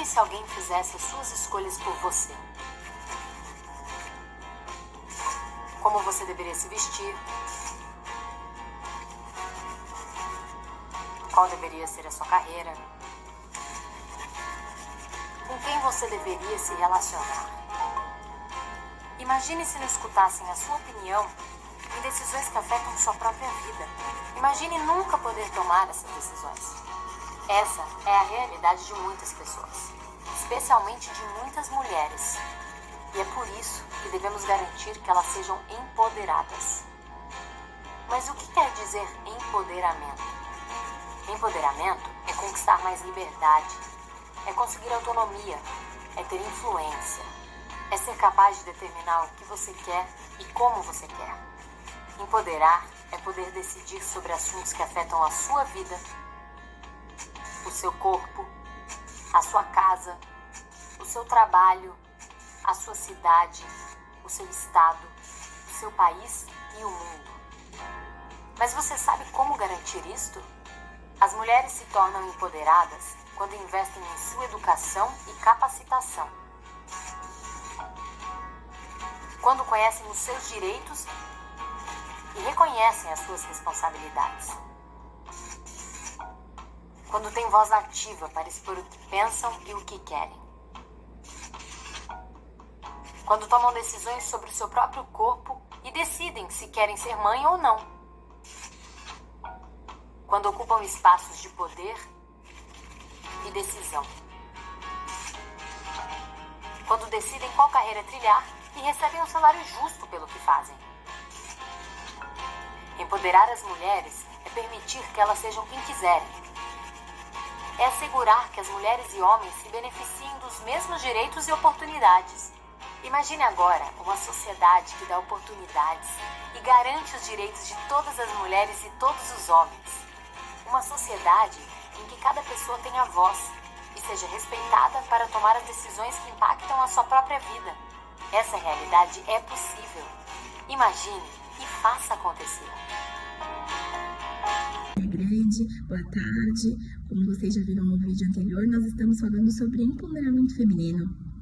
Imagine se alguém fizesse as suas escolhas por você. Como você deveria se vestir, qual deveria ser a sua carreira, com quem você deveria se relacionar. Imagine se não escutassem a sua opinião em decisões que afetam sua própria vida. Imagine nunca poder tomar essas decisões. Essa é a realidade de muitas pessoas, especialmente de muitas mulheres. E é por isso que devemos garantir que elas sejam empoderadas. Mas o que quer dizer empoderamento? Empoderamento é conquistar mais liberdade, é conseguir autonomia, é ter influência, é ser capaz de determinar o que você quer e como você quer. Empoderar é poder decidir sobre assuntos que afetam a sua vida, o seu corpo, a sua casa, o seu trabalho, a sua cidade, o seu estado, o seu país e o mundo. Mas você sabe como garantir isto? As mulheres se tornam empoderadas quando investem em sua educação e capacitação. Quando conhecem os seus direitos e reconhecem as suas responsabilidades. Quando têm voz ativa para expor o que pensam e o que querem. Quando tomam decisões sobre o seu próprio corpo e decidem se querem ser mãe ou não. Quando ocupam espaços de poder e decisão. Quando decidem qual carreira trilhar e recebem um salário justo pelo que fazem. Empoderar as mulheres é permitir que elas sejam quem quiserem. É assegurar que as mulheres e homens se beneficiem dos mesmos direitos e oportunidades. Imagine agora uma sociedade que dá oportunidades e garante os direitos de todas as mulheres e todos os homens. Uma sociedade em que cada pessoa tenha voz e seja respeitada para tomar as decisões que impactam a sua própria vida. Essa realidade é possível. Imagine e faça acontecer. Grande, boa tarde. Como vocês já viram no vídeo anterior, nós estamos falando sobre empoderamento feminino.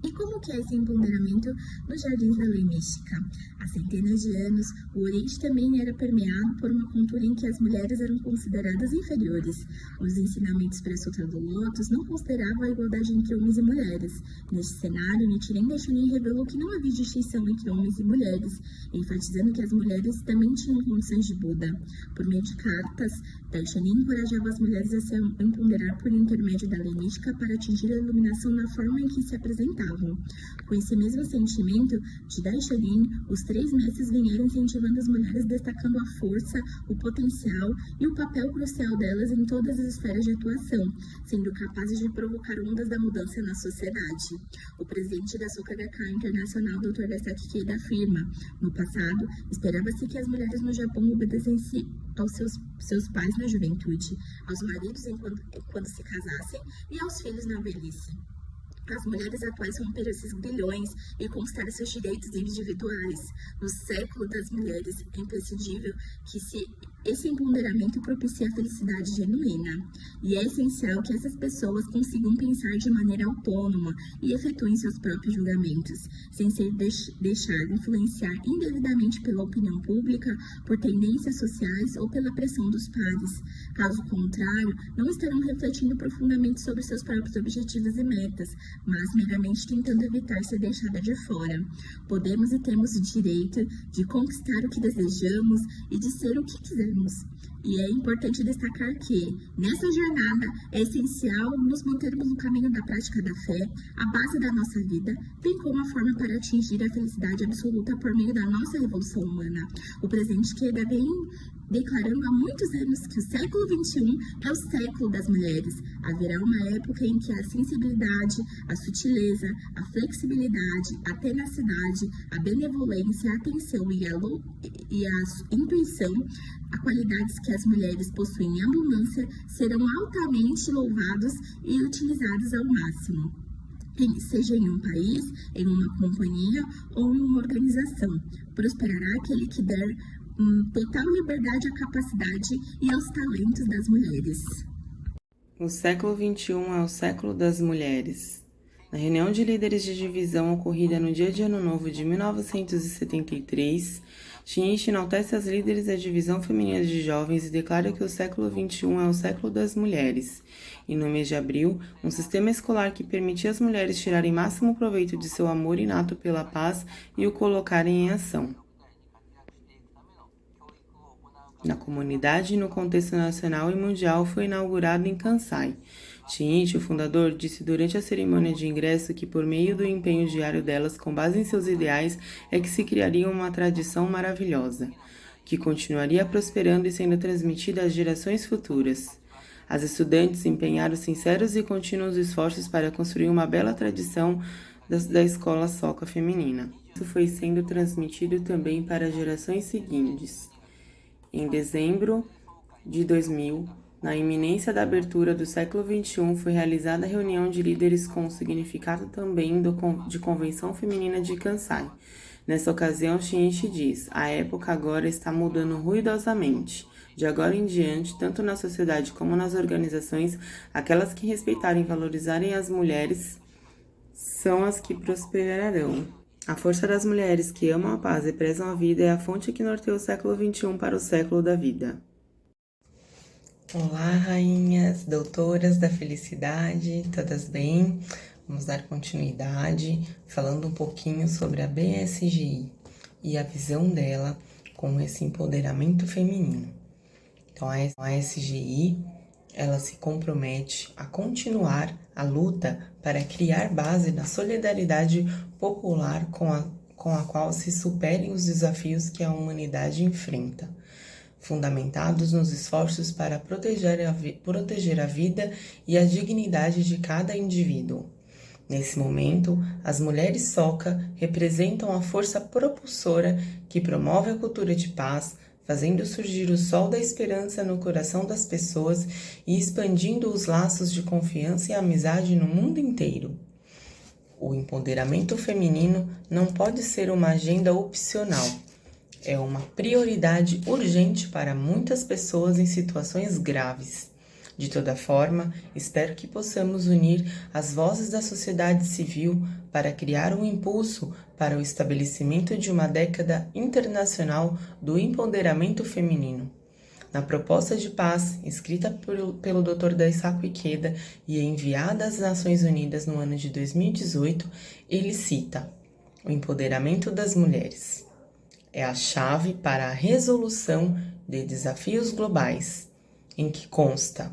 E como que é esse empoderamento nos jardins da lei mística? Há centenas de anos, o Oriente também era permeado por uma cultura em que as mulheres eram consideradas inferiores. Os ensinamentos para a Sutra do Lótus não consideravam a igualdade entre homens e mulheres. Neste cenário, Nichiren Daishonin revelou que não havia distinção entre homens e mulheres, enfatizando que as mulheres também tinham condições de Buda. Por meio de cartas, Daishonin encorajava as mulheres a se empoderar por intermédio da lei mística para atingir a iluminação na forma em que se apresentavam. Com esse mesmo sentimento de Daishonin, os 3 mestres vieram incentivando as mulheres, destacando a força, o potencial e o papel crucial delas em todas as esferas de atuação, sendo capazes de provocar ondas da mudança na sociedade. O presidente da Soka Gakkai Internacional, Dr. Daisuke Ikeda, afirma: no passado, esperava-se que as mulheres no Japão obedecessem aos seus pais na juventude, aos maridos quando se casassem e aos filhos na velhice. As mulheres atuais romperam esses grilhões e conquistaram seus direitos individuais. No século das mulheres, é imprescindível que esse empoderamento propicie a felicidade genuína. E é essencial que essas pessoas consigam pensar de maneira autônoma e efetuem seus próprios julgamentos, sem ser deixar influenciar indevidamente pela opinião pública, por tendências sociais ou pela pressão dos pares. Caso contrário, não estarão refletindo profundamente sobre seus próprios objetivos e metas, mas meramente tentando evitar ser deixada de fora. Podemos e temos o direito de conquistar o que desejamos e de ser o que quisermos. E é importante destacar que, nessa jornada, é essencial nos mantermos no caminho da prática da fé, a base da nossa vida, bem como a forma para atingir a felicidade absoluta por meio da nossa revolução humana. O presidente Ikeda vem declarando há muitos anos que o século XXI é o século das mulheres. Haverá uma época em que a sensibilidade, a sutileza, a flexibilidade, a tenacidade, a benevolência, a atenção e a intuição, a qualidades que as mulheres possuem em abundância, serão altamente louvados e utilizados ao máximo. Seja em um país, em uma companhia ou em uma organização. Prosperará aquele que der total liberdade à capacidade e aos talentos das mulheres. O século XXI é o século das mulheres. Na reunião de líderes de divisão ocorrida no dia de Ano Novo de 1973, Shinichi enaltece as líderes da divisão feminina de jovens e declara que o século XXI é o século das mulheres. E no mês de abril, um sistema escolar que permitia às mulheres tirarem máximo proveito de seu amor inato pela paz e o colocarem em ação. Na comunidade e no contexto nacional e mundial, foi inaugurado em Kansai. Shinichi, o fundador, disse durante a cerimônia de ingresso que por meio do empenho diário delas, com base em seus ideais, é que se criaria uma tradição maravilhosa, que continuaria prosperando e sendo transmitida às gerações futuras. As estudantes empenharam sinceros e contínuos esforços para construir uma bela tradição da escola Soka feminina. Isso foi sendo transmitido também para as gerações seguintes. Em dezembro de 2000, na iminência da abertura do século XXI, foi realizada a reunião de líderes com o significado também de Convenção Feminina de Kansai. Nessa ocasião, Shinichi diz: a época agora está mudando ruidosamente. De agora em diante, tanto na sociedade como nas organizações, aquelas que respeitarem e valorizarem as mulheres são as que prosperarão. A força das mulheres que amam a paz e prezam a vida é a fonte que norteia o século XXI para o século da vida. Olá, rainhas, doutoras da felicidade, todas bem? Vamos dar continuidade falando um pouquinho sobre a BSGI e a visão dela com esse empoderamento feminino. Então, a SGI, ela se compromete a continuar a luta para criar base na solidariedade popular com a qual se superem os desafios que a humanidade enfrenta, fundamentados nos esforços para proteger a vida e a dignidade de cada indivíduo. Nesse momento, as mulheres Soka representam a força propulsora que promove a cultura de paz, fazendo surgir o sol da esperança no coração das pessoas e expandindo os laços de confiança e amizade no mundo inteiro. O empoderamento feminino não pode ser uma agenda opcional. É uma prioridade urgente para muitas pessoas em situações graves. De toda forma, espero que possamos unir as vozes da sociedade civil para criar um impulso para o estabelecimento de uma década internacional do empoderamento feminino. Na proposta de paz, escrita pelo Dr. Daisaku Ikeda e enviada às Nações Unidas no ano de 2018, ele cita: o empoderamento das mulheres é a chave para a resolução de desafios globais, em que consta: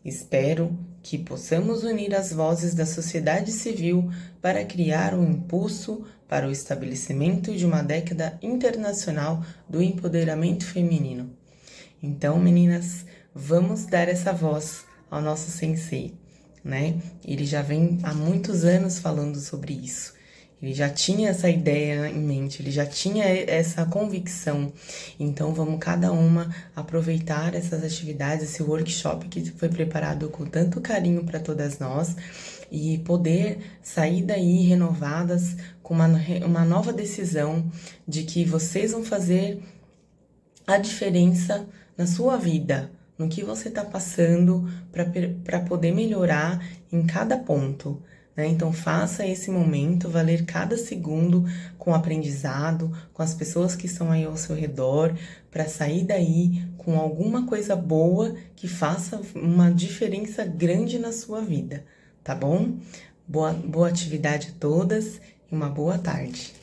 espero que possamos unir as vozes da sociedade civil para criar um impulso para o estabelecimento de uma década internacional do empoderamento feminino. Então, meninas, vamos dar essa voz ao nosso sensei, né? Ele já vem há muitos anos falando sobre isso. Ele já tinha essa ideia em mente, ele já tinha essa convicção. Então, vamos cada uma aproveitar essas atividades, esse workshop que foi preparado com tanto carinho para todas nós e poder sair daí renovadas com uma nova decisão de que vocês vão fazer a diferença na sua vida, no que você está passando para poder melhorar em cada ponto. Então, faça esse momento valer cada segundo com aprendizado, com as pessoas que estão aí ao seu redor, para sair daí com alguma coisa boa que faça uma diferença grande na sua vida, tá bom? Boa atividade a todas e uma boa tarde.